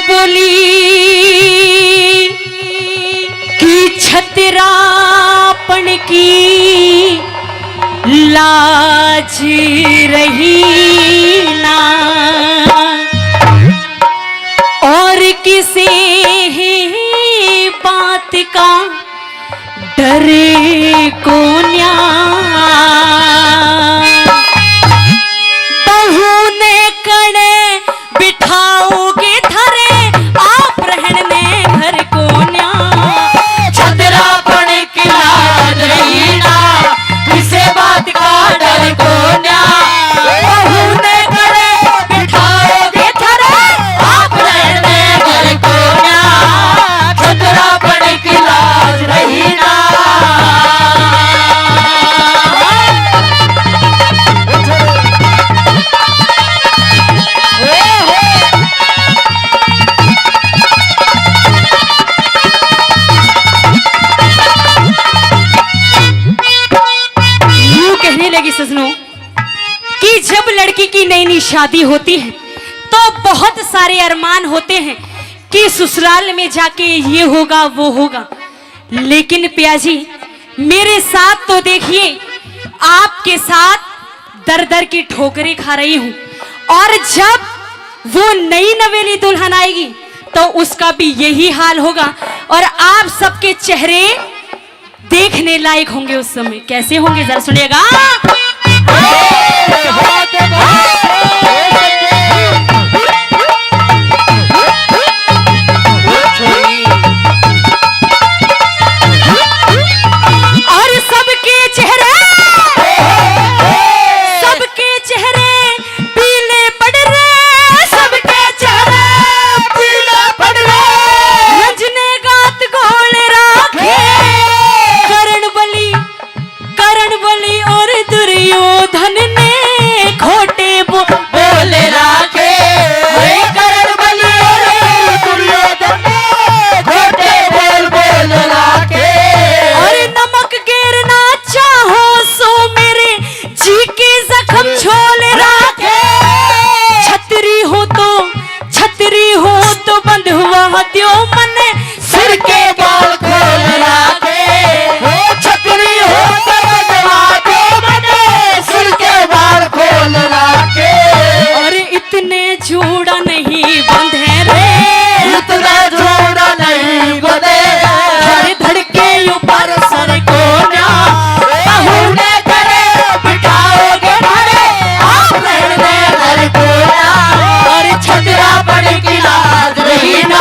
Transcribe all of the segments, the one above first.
बोली कि छतरापन की लाज रही ना, और किसी बात का डर को न्या। बहू ने कड़े बिठाओगे धरे, आप रहने घर को न्या। छतरापन की लाज रही ना, किसी बात का डर को न्या। बहू ने कड़े बिठाओगे धरे, आप रहने घर को न्या। छतरापन की लाज रही ना। सजनों कि जब लड़की की नई नई शादी होती है तो बहुत सारे अरमान होते हैं कि ससुराल में जाके ये होगा वो होगा, लेकिन पियाजी मेरे साथ तो देखिए आपके साथ दर दर की ठोकरें खा रही हूं, और जब वो नई नवेली दुल्हन आएगी तो उसका भी यही हाल होगा, और आप सबके चेहरे देखने लायक होंगे उस समय। कैसे होंगे जरा सुनिएगा। और सबके चेहरे पीले पड़ रहे, सबके चेहरे पीले पड़ रहे। रंजने गात घोल राखे, करण बली और दुर्योधन ने खोटे बोल राखे। करण बली और दुर्योधन ने खोटे बोल राखे। और नमक गिरना चाहो सो मेरे जी के जख्म छोल राखे। छतरी हो तो बंद हुआ दियो मन, सिर के बाल खोल राखे। छतरी हो तो बंद हुआ दियो मन, सिर के बाल खोल राखे। और इतने जोड़ा नहीं बंधे रे, इतना जोड़ा नहीं बंधे। धड़के ऊपर सर को न्या। बहू ने करे बिठाओगे धरे, आप रहने घर को न्या। और छतरापन की लाज रही ना।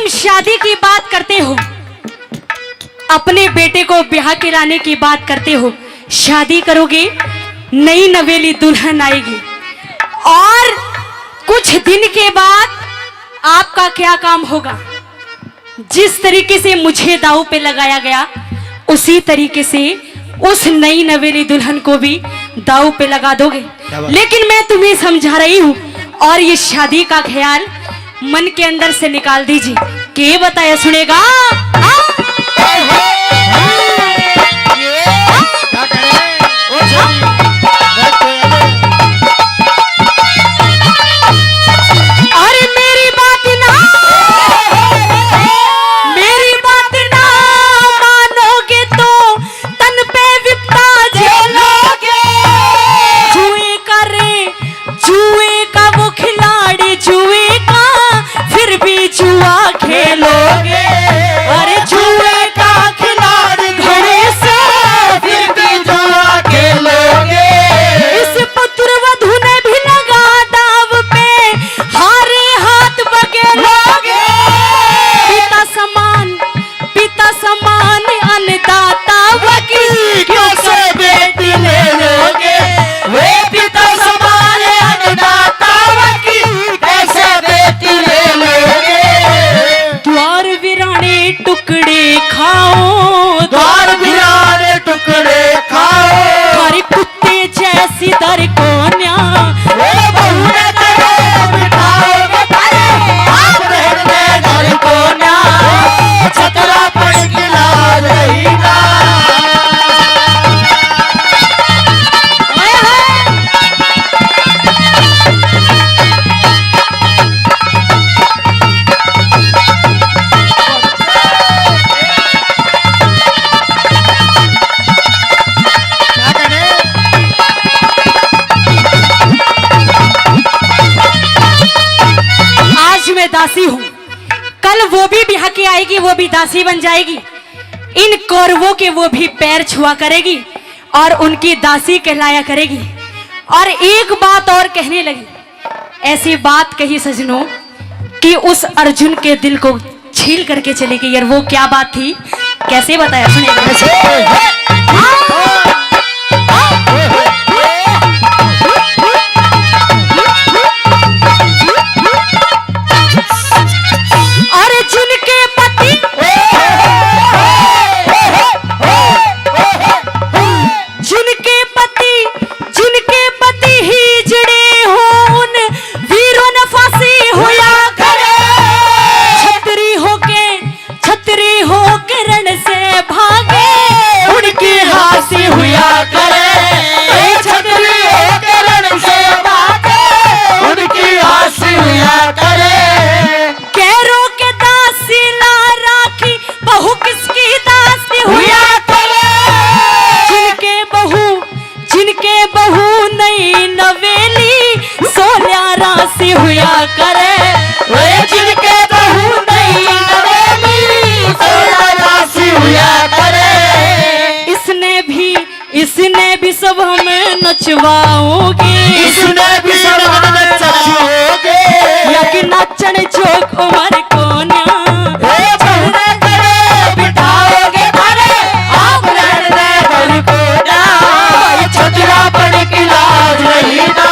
शादी की बात करते हो, अपने बेटे को ब्याह कराने की बात करते हो, शादी करोगे नई नवेली दुल्हन आएगी, और कुछ दिन के बाद आपका क्या काम होगा। जिस तरीके से मुझे दांव पे लगाया गया उसी तरीके से उस नई नवेली दुल्हन को भी दांव पे लगा दोगे। लेकिन मैं तुम्हें समझा रही हूं, और ये शादी का ख्याल मन के अंदर से निकाल दीजिए। के बताया सुनेगा। अरे मेरी बात ना मानोगे तो तन पे विपदा झेलोगे। जुए का वो खिलाड़ी, जुए का फिर भी जुआ खेलोगे। टुकड़े खाओ, द्वार भिराने टुकड़े खाओ, हमारे कुत्ते जैसी दर को न्या, बहू ने करे बिठाओगे थारे, आप रहने घर को ना, छतरा पड़ के लाज रहीगा। आज मैं दासी हूँ, कल वो भी ब्याह के आएगी, वो भी दासी बन जाएगी। इन कौरवों के वो भी पैर छुआ करेगी और उनकी दासी कहलाया करेगी। और एक बात और कहने लगी, ऐसी बात कही सजनों कि उस अर्जुन के दिल को छील करके चली गई। और वो क्या बात थी, कैसे बताया, सुनिएगा। अर्जुन के पति जिनके पति ही जड़े हो, उन वीरों ने फांसी होया करे, छतरी होके रण से भागे, उनकी हासी हुआ करे, छतरी होके रण से भागे, उनकी हासी हुआ करे। कैरों के दासी ला राखी, बहू किसकी दासी हुआ करे, जिनके बहू नई नवेली, सोल्या राशि हुआ करे, जिनके बहू नहीं नवेली, सोया राशि हुआ करे। इसने भी सब हमें नचवाओगे, इसने भी सब नचवाओगे, या कि नाचन जोक उमर कोन्या, छतरे करे बिठाओगे थारे, आप रहने घर को ना, छतरा पड़ के लाज रहीगा।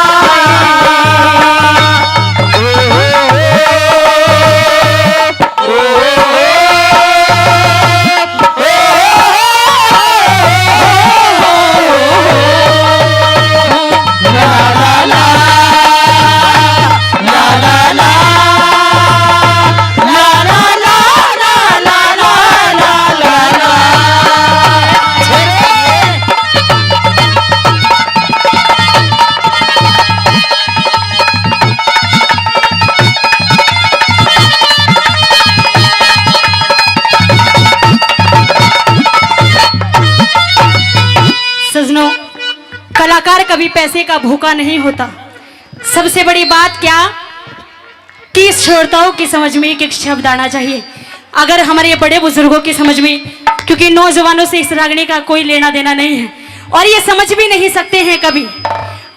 सजनों, कलाकार कभी पैसे का भूखा नहीं होता। सबसे बड़ी बात क्या कि श्रोताओं की समझ में एक शब्द आना चाहिए। अगर हमारे बड़े बुजुर्गों की समझ में, क्योंकि नौजवानों से इस रागनी का कोई लेना देना नहीं है और ये समझ भी नहीं सकते हैं कभी।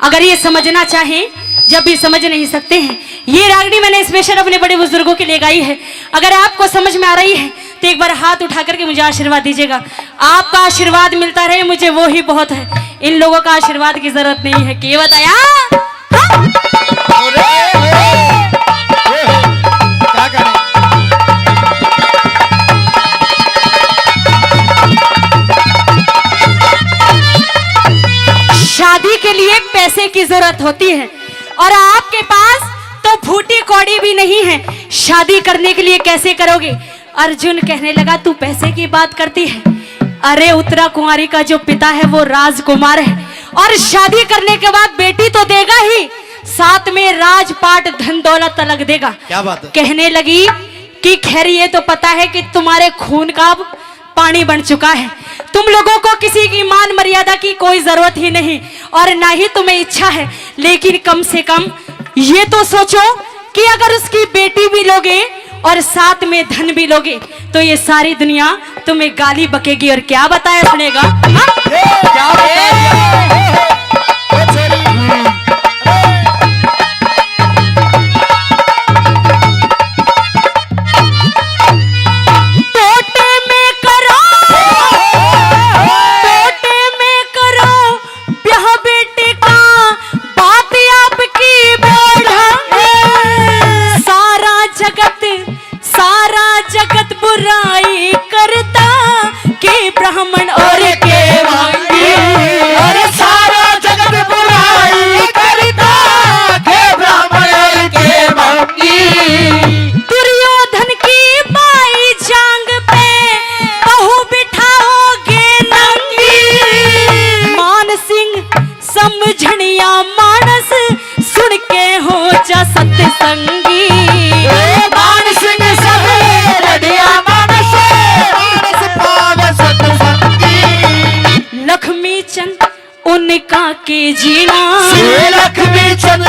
अगर ये समझना चाहें, जब भी समझ नहीं सकते हैं। ये रागनी मैंने स्पेशल अपने बड़े बुजुर्गों के लिए गाई है। अगर आपको समझ में आ रही है तो एक बार हाथ उठा करके मुझे आशीर्वाद दीजिएगा। आपका आशीर्वाद मिलता रहे मुझे, वो ही बहुत है। इन लोगों का आशीर्वाद की जरूरत नहीं है। क्या बताया? क्या करें? शादी के लिए पैसे की जरूरत होती है और आपके पास तो फूटी कौड़ी भी नहीं है। शादी करने के लिए कैसे करोगे? अर्जुन कहने लगा, तू पैसे की बात करती है? अरे उत्तरा कुमारी का जो पिता है वो राजकुमार है और शादी करने के बाद बेटी तो देगा ही, साथ में राजपाट धन दौलत अलग देगा। क्या बात है? कहने लगी कि खैर ये तो पता है कि तुम्हारे खून का अब पानी बन चुका है, तुम लोगों को किसी की मान मर्यादा की कोई जरूरत ही नहीं और ना ही तुम्हें इच्छा है। लेकिन कम से कम ये तो सोचो कि अगर उसकी बेटी भी लोगे और साथ में धन भी लोगे तो ये सारी दुनिया तुम्हें गाली बकेगी। और क्या बताया सुनेगा? हाँ? क्या जगत बुराई करता के ब्राह्मण और के वांगी। अरे सारा जगत बुराई करता के ब्राह्मण और के भंगी। दुर्योधन की बाई जांग पे बहू बिठाओगे नंगी। मान सिंह समझनिया मानस सुन के हो जा सत्संगी। मान सिंह सवेरनिया मानस पाव सत्संगी। लक्ष्मी चंद उनका के जीना लक्ष्मी चंद